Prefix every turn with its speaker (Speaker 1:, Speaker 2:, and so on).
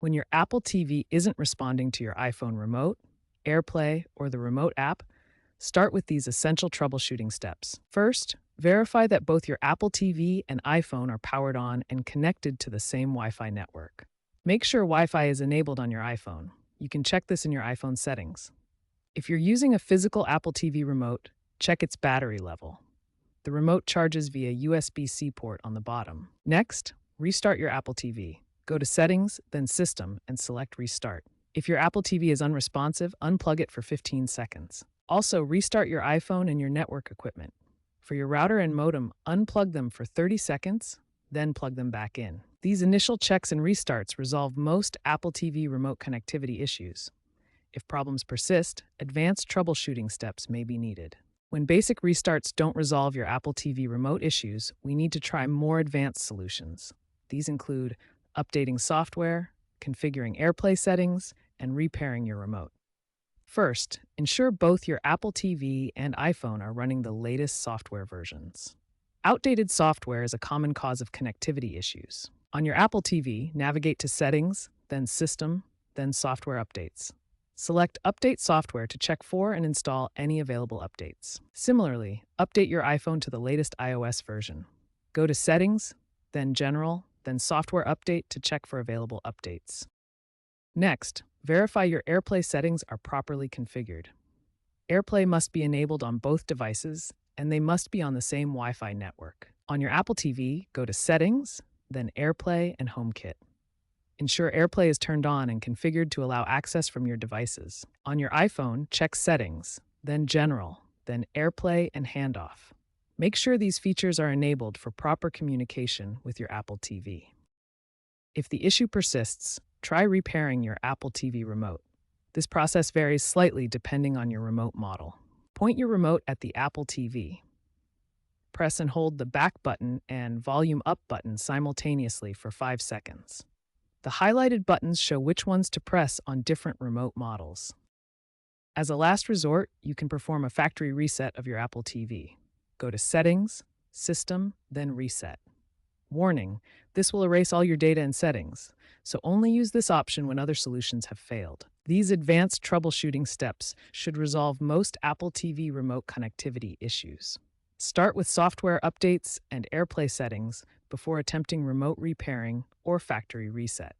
Speaker 1: When your Apple TV isn't responding to your iPhone remote, AirPlay, or the remote app, start with these essential troubleshooting steps. First, verify that both your Apple TV and iPhone are powered on and connected to the same Wi Fi network. Make sure Wi Fi is enabled on your iPhone. You can check this in your iPhone settings. If you're using a physical Apple TV remote, check its battery level. The remote charges via USB-C port on the bottom. Next, restart your Apple TV. Go to Settings, then System, and select Restart. If your Apple TV is unresponsive, unplug it for 15 seconds. Also, restart your iPhone and your network equipment. For your router and modem, unplug them for 30 seconds, then plug them back in. These initial checks and restarts resolve most Apple TV remote connectivity issues. If problems persist, advanced troubleshooting steps may be needed. When basic restarts don't resolve your Apple TV remote issues, we need to try more advanced solutions. These include updating software, configuring AirPlay settings, and repairing your remote. First, ensure both your Apple TV and iPhone are running the latest software versions. Outdated software is a common cause of connectivity issues. On your Apple TV, navigate to Settings, then System, then Software Updates. Select Update Software to check for and install any available updates. Similarly, update your iPhone to the latest iOS version. Go to Settings, then General, then Software Update to check for available updates. Next, verify your AirPlay settings are properly configured. AirPlay must be enabled on both devices, and they must be on the same Wi-Fi network. On your Apple TV, go to Settings, then AirPlay and HomeKit. Ensure AirPlay is turned on and configured to allow access from your devices. On your iPhone, check Settings, then General, then AirPlay and Handoff. Make sure these features are enabled for proper communication with your Apple TV. If the issue persists, try repairing your Apple TV remote. This process varies slightly depending on your remote model. Point your remote at the Apple TV. Press and hold the back button and volume up button simultaneously for 5 seconds. The highlighted buttons show which ones to press on different remote models. As a last resort, you can perform a factory reset of your Apple TV. Go to Settings, System, then Reset. Warning, this will erase all your data and settings, so only use this option when other solutions have failed. These advanced troubleshooting steps should resolve most Apple TV remote connectivity issues. Start with software updates and AirPlay settings before attempting remote repairing or factory reset.